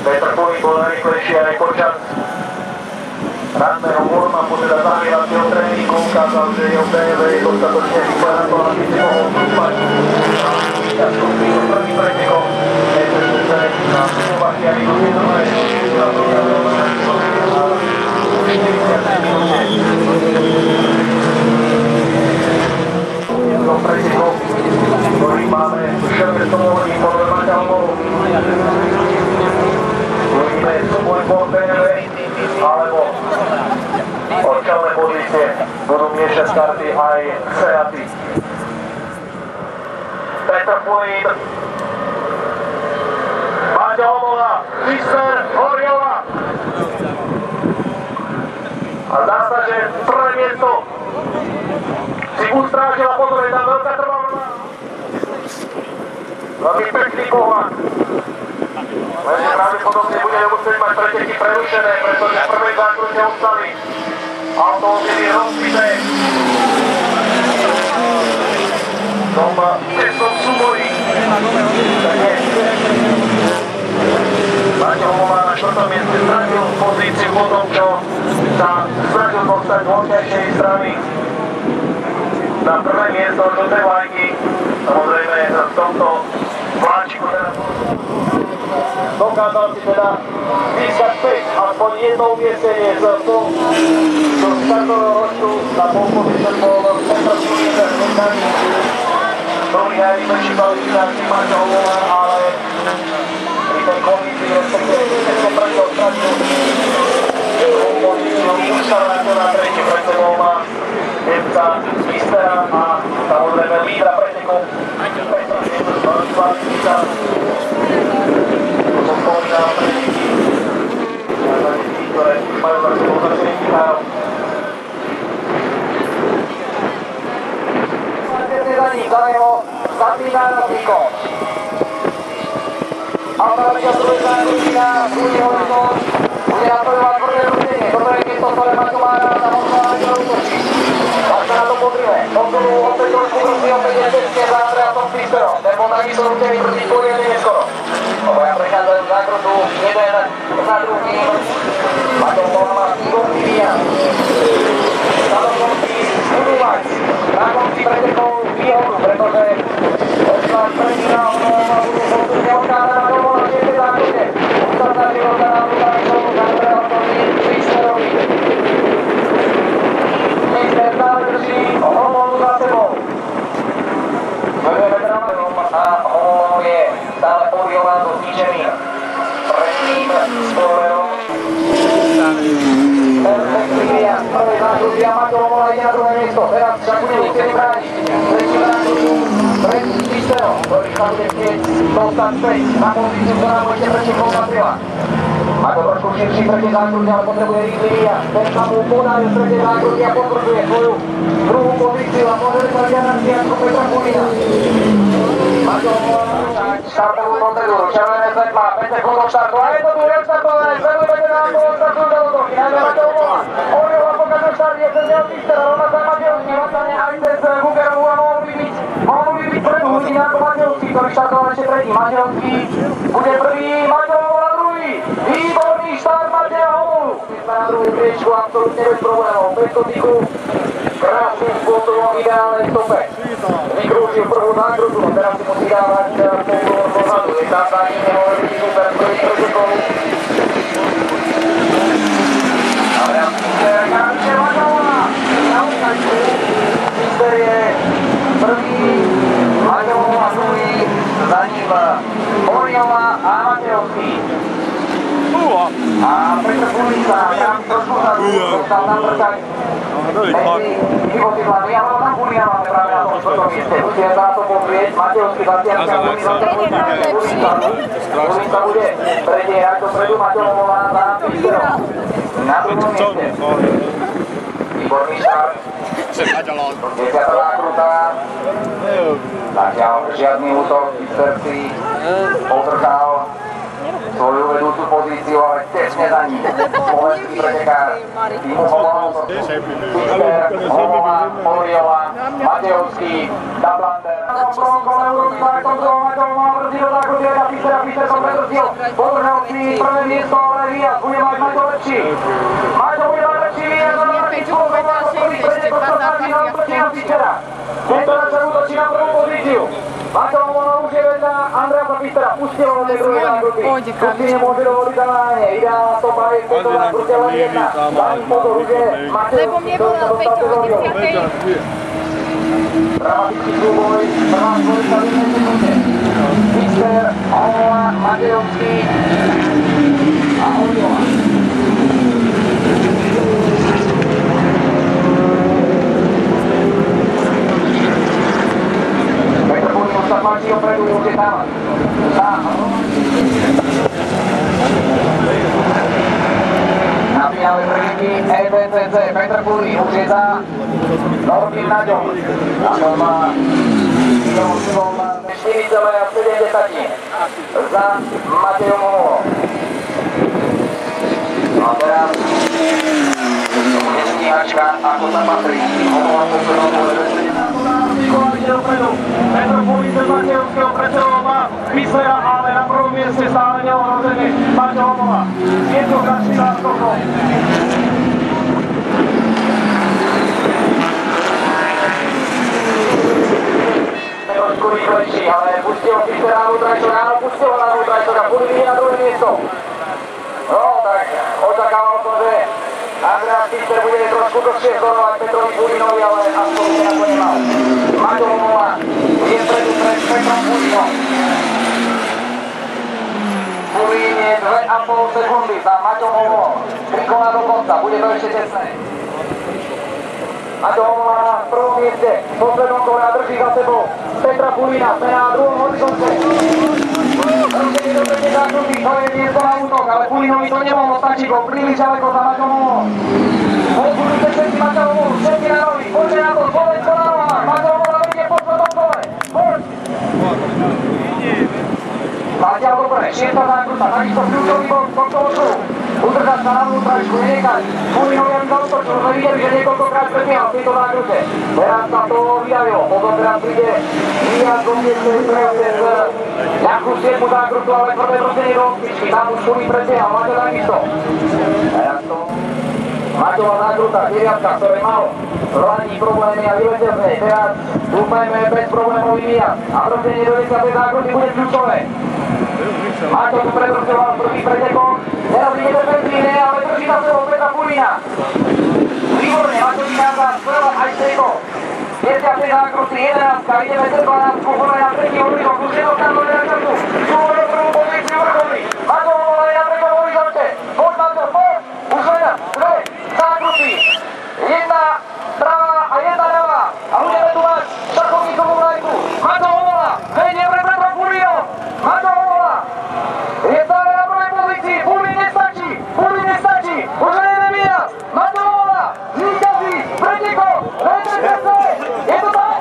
Petr Pulík bol najrýchlejší aj počas ranného warm-upu, teda zahrávacieho tréningu, ukázal, že jeho BMW je dostatočne rýchle na to, aby si mohol trúpať. Ťažko prídu prvý pretekov, nepretože na Slovakia minúty druhé, na druhé a 40 minúte. Jednom pretekov, ktorý máme 600 hodín podľa Maťalmov. Uvidíme súboj po BMW, alebo odčelné pozície budú miešať starty aj Seaty. Petr Pulík, Maťo Homola, Fister, Horiova. A zdá sa, že prvé miesto si ustrážila, pozor, je tam veľká trvalá. Veľmi pekný pohľad. Lenže pravdepodobne budeme musieť mať preteky prerušené, pretože v prvej zákrute ostali automobily rozbité. V tesnom súboji. Maťo Homola na 4. mieste stratil pozíciu po tom, čo sa snažil dostať z vonkajšej strany na prvé miesto žltej vlajky. Samozrejme v tomto vláčiku dokázal si teda získať späť aspoň jedno umiestnenie z startového ročtu na pole position bol Petr Pulík, druhý najrychlejší balistinársky Maťo Homola, ale pri tej kondícii respektíve keď som prešiel stratil druhú pozíciu, už sa vrátil na tretí, pred sebou má Nemca Fistera a samozrejme lídra pretekov Petra Pulíka. Som spomínal preteky na zanecí, ktoré už majú za sebou začených výhárov. Za ním, za neho zapína Rodíko. Automatika z druhej strany Rodíka, bude horizont, bude napojovať prvé rúdenie. Toto je miesto, ktoré Maťo má rád a možno na neho útočí. Tak sa na to pozrieme. Dozadu opäť trošku brzdí, opäť je cestne za Andreasom Fisterom. Ten bol takisto rútený brzdí poriadne neskoro. Obaja prechádzajú zákrutu, jeden za druhým. Maťo Homola má výborný výjazd. Zadokonci budú mať na konci pretekov výhodu, pretože odslať predína Homola budú postupne odkázať na Homola v 10. zákrute. Ustaznačilo sa na druhá zónu za Andreasovi Fisterovi. Fister stále drží Homolu za sebou. Vedeme trávenom a Homolom je stále Oriona so zničeným predným spoilerom. Perfektný výjazd prvej zákruty a Maťo Homola ide na druhé miesto. Teraz však bude musieť brániť. Tretí zákrutu pred Fisterom, ktorý sa bude chcieť dostať späť na pozíciu, ktorá mu ešte predtým popatrila. Má to trošku širší tretí zákruty, ale potrebuje rýchly výjazd. Ten sa mu podarí z tretej zákruty a potvrdzuje svoju druhú pozíciu a môže sa viac ako Petra Pulíka. Maťo Homola štartovú procedúru, červené svetlá, 5 sekúnd od štartu a je to tu restartované, sledujete na to, startujú do útoky, najmä Maťo Homola. Oriova pokazuje štart, je cez neho Fistera, rovná sa Maťovský, vlastne aj cez Gugerovu a mohol by byť predu hodiny ako Maťovský, ktorý štartoval ešte tretí. Maťovský bude prvý, Maťo Homola druhý, výborný štart Maťa Homolu. Na druhú priečku absolútne bez problémov, bez dotyku, krásnym spôsobom ideálnej stope. Vykrútil prvú zákrutu, teraz si musí dávať pozor dozadu, je tam za ním nemohol byť super prvý pretekov. A teraz Fister, Karče Maťovola, na úkačku, Fister je prvý, Maťovola druhý, za ním Oriova a Maťovský. A Petr Pulík sa tam trošku dostal na prťak medzi životidlami, ale tam Pulíka máme práve na tom 4. mieste. Musíme sa na to pozrieť, Maťovský zatiaľ sa Pulíka bude predierať dopredu, Maťo Homola za Fisterom. Na druhom mieste. Výborný štart. 10. zákruta. Zatiaľ žiadny útok, Fister si podržal svoju vedúcu pozíciu. pozíciu, ale tesne za ním. Slovenský pretekár týmu Homonovcov. Fister, Homova, Oriova, Matejovský, Dablander. V prvom kole urobí zákon toho Matejova, brzí do záchodu jedna Fistera, Fister som prebrzdil. Podržal si prvé miesto, ale výjazd bude mať Maťo lepší. Maťo bude mať lepší výjazd, ale Maťo bude mať lepší výjazd. Tento načal útočí na prvú pozíciu. Maťo už je vedľa Andreasa Fistera, pustilo na tej druhej nágrupy. Tu si nemôže dovoliť zaváhanie. Ideálna stopa je to na grute len jedna. Dám pozor, už je Matej. Lebo mne volal Peťo o 10. Dramatický súboj, prvá dvojka v jednej sekunde. Fister, Homova, Matejovský a Oriova. Páči opredu, už je tam. Na finále prvníky EBCC, Petr Púry, už je za Nortým Naďom. A to má 4,7 za Matejom Homovom. A teraz nestíhačka, ako sa patrí. Homova poslednou pôle Petr Púry z Matejovského prečerovo má Fislera, ale na prvom mieste stále neohrozený Maťo Homova. Je to kratší náskokov. Trošku rýchlejší, ale pustil Fislera na Lutrajčok, áno, pustil ho na Lutrajčok a Púry vyjde na druhé miesto. No, tak očakával som, že Andreas Fister bude trošku dlhšie zdorovať Petrovi Púrinovi, ale aspoň na to nemal. Maťo Homova je predu pred Petrom Púrinom. Púrin je 2,5 sekundy za Maťom Homovom. 3 kola do konca, bude to ešte tesné. Maťo Homova na prvom mieste, v poslednom kole a drží za sebou Petra Púrina, sme na druhom horizonte. Rozhodne do tretej zákruty, to je miesto na útok, ale Púrinovi to nemohlo stačiť, bol príliš ďaleko za Maťom Homovom. Odbudujte všetci Maťo Homovu, všetci na nohy, poďte na to, Slovensko na nohách, Maťo Homova vyjde po čtvrtom kole, poď! Zatiaľ dobre, 6. zákruta, takisto kľúčový bod v tomto okruhu. Udržať sa na vnútračku, nenechať. Púrinovi ani za útočku, sme videli, že niekoľkokrát prebiehal v tejto zákrute. Teraz sa to vyjavilo, potom teraz príde výjazd do miestnej prejazde z nejakú 7. zákrutu, ale prvé brzdenie do odpičky, tam už Púrin prebiehal, Maťo takisto. Teraz to Maťová zákruta, 9, ktoré mal hlavní problémy a vyletel z nej. Teraz dúfajme bez problémov výjazd a brzdenie do 10. zákruty bude kľúčové. Maťo tu prebrzoval prvý pretekom, teraz ide defenzívne, ale drží za sebou Petra Púrina. Výborne, Maťo vychádza zprava aj z tejto 10. zákruty, 11, ideme cez 12, poďme na tretí horizont, už je to tam na času, súboj do prvú pozíciu vrcholí. Maťo Homova je na treťom horizonte, poď Maťo, poď, už len 2 zákruty, 1 pravá a 1 ľavá a budeme tu mať šachovníkovú vlajku. Maťo Homova, vedie pre Petra Púrinom, Maťo Homova je stále na prvej pozícii, Púrin nestačí, už len jeden výjazd, Maťo Homova zvíťazí, pretekol, je to tak?